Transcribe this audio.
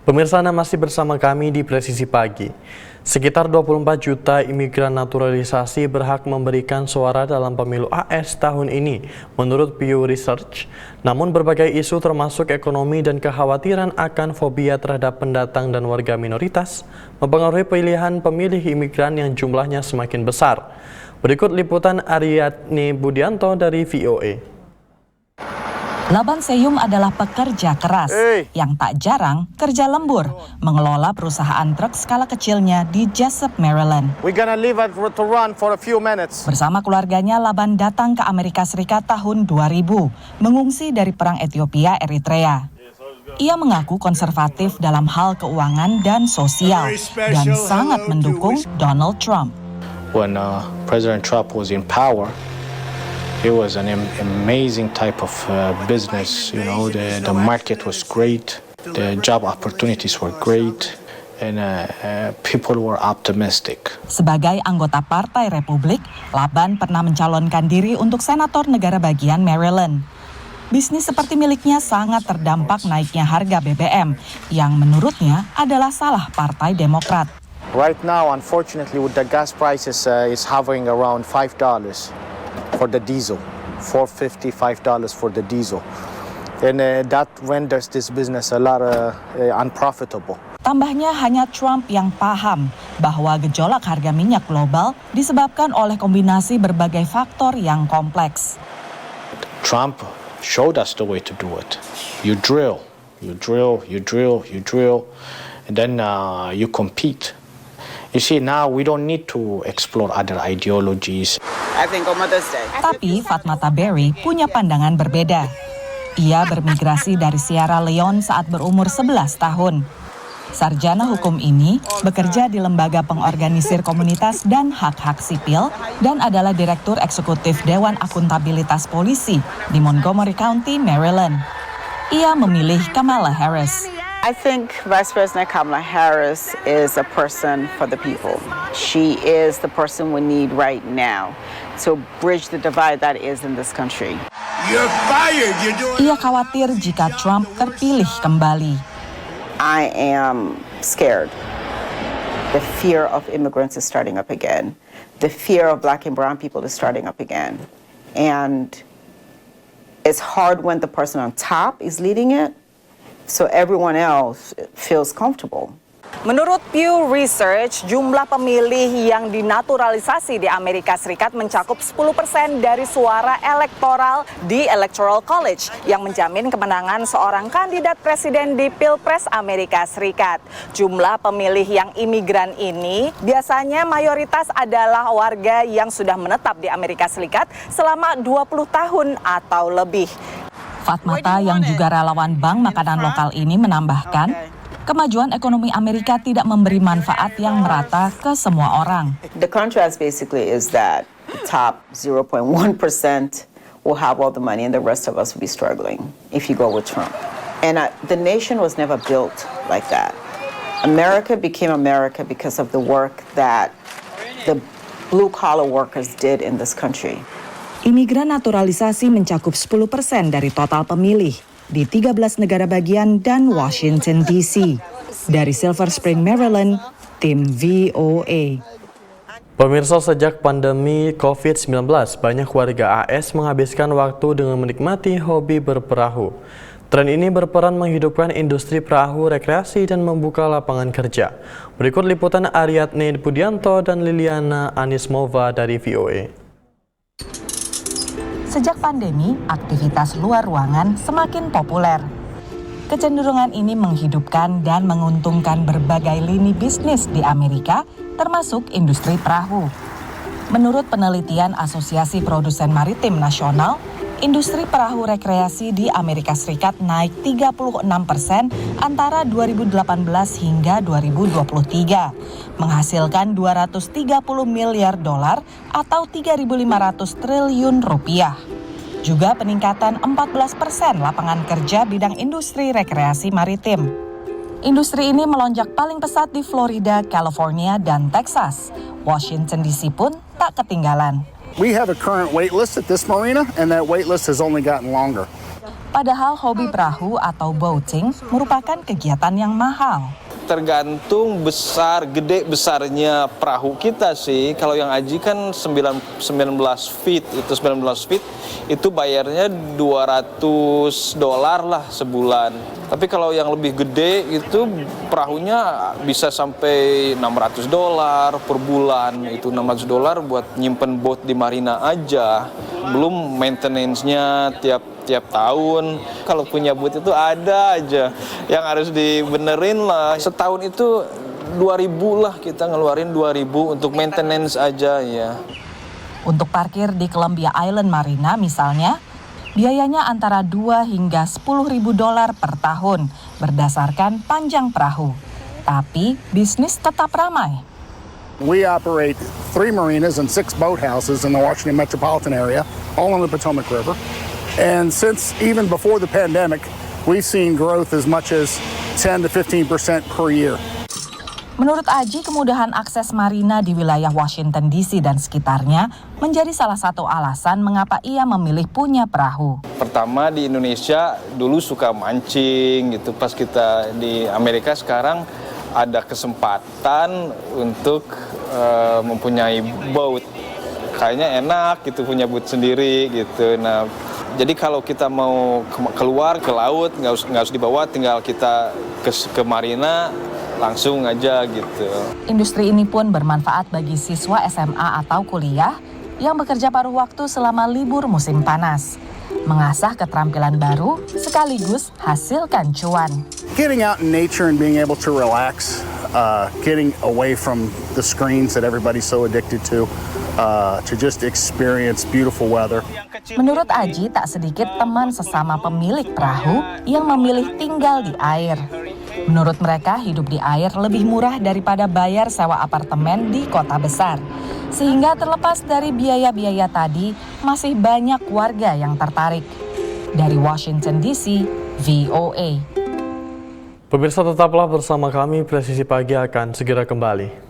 Pemirsa, Anda masih bersama kami di Presisi Pagi. Sekitar 24 juta imigran naturalisasi berhak memberikan suara dalam pemilu AS tahun ini, menurut Pew Research. Namun berbagai isu termasuk ekonomi dan kekhawatiran akan fobia terhadap pendatang dan warga minoritas mempengaruhi pilihan pemilih imigran yang jumlahnya semakin besar. Berikut liputan Ariadne Budianto dari VOA. Laban Seyum adalah pekerja keras yang tak jarang kerja lembur mengelola perusahaan truk skala kecilnya di Jessup, Maryland. Bersama keluarganya, Laban datang ke Amerika Serikat tahun 2000, mengungsi dari perang Ethiopia Eritrea. Ia mengaku konservatif dalam hal keuangan dan sosial dan sangat mendukung Donald Trump. When President Trump was in power, it was an amazing type of business. You know, the market was great, the job opportunities were great, and people were optimistic. Sebagai anggota Partai Republik, Laban pernah mencalonkan diri untuk senator negara bagian Maryland. Bisnis seperti miliknya sangat terdampak naiknya harga BBM, yang menurutnya adalah salah Partai Demokrat. Right now, unfortunately, with the gas prices is hovering around $5. For the diesel, $4.50, $5 for the diesel. And that renders this business a lot unprofitable. Tambahnya, hanya Trump yang paham bahwa gejolak harga minyak global disebabkan oleh kombinasi berbagai faktor yang kompleks. Trump showed us the way to do it. You drill, and then you compete. You see, now we don't need to explore other ideologies. Tapi Fatmata Berry punya pandangan berbeda. Ia bermigrasi dari Sierra Leone saat berumur 11 tahun. Sarjana hukum ini bekerja di lembaga pengorganisir komunitas dan hak-hak sipil dan adalah Direktur Eksekutif Dewan Akuntabilitas Polisi di Montgomery County, Maryland. Ia memilih Kamala Harris. I think Vice President Kamala Harris is a person for the people. She is the person we need right now to bridge the divide that is in this country. You're fired. Ia khawatir jika Trump terpilih kembali. I am scared. The fear of immigrants is starting up again. The fear of Black and brown people is starting up again. And it's hard when the person on top is leading it. So everyone else feels comfortable. Menurut Pew Research, jumlah pemilih yang dinaturalisasi di Amerika Serikat mencakup 10% dari suara elektoral di Electoral College yang menjamin kemenangan seorang kandidat presiden di Pilpres Amerika Serikat. Jumlah pemilih yang imigran ini biasanya mayoritas adalah warga yang sudah menetap di Amerika Serikat selama 20 tahun atau lebih. Fatmata yang juga relawan bank makanan lokal ini menambahkan, kemajuan ekonomi Amerika tidak memberi manfaat yang merata ke semua orang. The contrast basically is that the top 0.1% will have all the money and the rest of us will be struggling if you go with Trump. And the nation was never built like that. America became America because of the work that the blue-collar workers did in this country. Imigran naturalisasi mencakup 10% dari total pemilih di 13 negara bagian dan Washington, D.C. Dari Silver Spring, Maryland, tim VOA. Pemirsa, sejak pandemi COVID-19, banyak warga AS menghabiskan waktu dengan menikmati hobi berperahu. Tren ini berperan menghidupkan industri perahu rekreasi dan membuka lapangan kerja. Berikut liputan Ariadne Budianto dan Liliana Anismova dari VOA. Sejak pandemi, aktivitas luar ruangan semakin populer. Kecenderungan ini menghidupkan dan menguntungkan berbagai lini bisnis di Amerika, termasuk industri perahu. Menurut penelitian Asosiasi Produsen Maritim Nasional, industri perahu rekreasi di Amerika Serikat naik 36% antara 2018 hingga 2023, menghasilkan 230 miliar dolar atau 3.500 triliun rupiah. Juga peningkatan 14% lapangan kerja bidang industri rekreasi maritim. Industri ini melonjak paling pesat di Florida, California, dan Texas. Washington DC pun tak ketinggalan. We have a current wait list at this marina, and that wait list has only gotten longer. Padahal hobi perahu atau boating merupakan kegiatan yang mahal. Tergantung gede besarnya perahu kita sih. Kalau yang Aji kan 19 feet, itu bayarnya $200 lah sebulan. Tapi kalau yang lebih gede itu perahunya bisa sampai $600 per bulan. Itu $600 buat nyimpen boat di marina aja. Belum maintenance-nya tiap tahun. Kalau punya boot itu ada aja yang harus dibenerin lah. Setahun itu 2.000 lah, kita ngeluarin 2.000 untuk maintenance aja ya. Untuk parkir di Columbia Island Marina misalnya, biayanya antara 2 hingga $10.000 per tahun berdasarkan panjang perahu. Tapi bisnis tetap ramai. We operate 3 marinas and 6 boathouses in the Washington metropolitan area, all on the Potomac River. And since even before the pandemic, we've seen growth as much as 10 to 15% per year. Menurut Aji, kemudahan akses marina di wilayah Washington DC dan sekitarnya menjadi salah satu alasan mengapa ia memilih punya perahu. Pertama di Indonesia dulu suka mancing gitu, pas kita di Amerika sekarang ada kesempatan untuk mempunyai boat. Kayaknya enak gitu punya boat sendiri gitu. Nah, jadi kalau kita mau keluar ke laut nggak harus dibawa, tinggal kita ke marina langsung aja gitu. Industri ini pun bermanfaat bagi siswa SMA atau kuliah yang bekerja paruh waktu selama libur musim panas. Mengasah keterampilan baru sekaligus hasilkan cuan. Getting out in nature and being able to relax, getting away from the screens that everybody's so addicted to just experience beautiful weather. Menurut Aji, tak sedikit teman sesama pemilik perahu yang memilih tinggal di air. Menurut mereka, hidup di air lebih murah daripada bayar sewa apartemen di kota besar. Sehingga terlepas dari biaya-biaya tadi, masih banyak warga yang tertarik. Dari Washington DC, VOA. Pemirsa tetaplah bersama kami, Presisi Pagi akan segera kembali.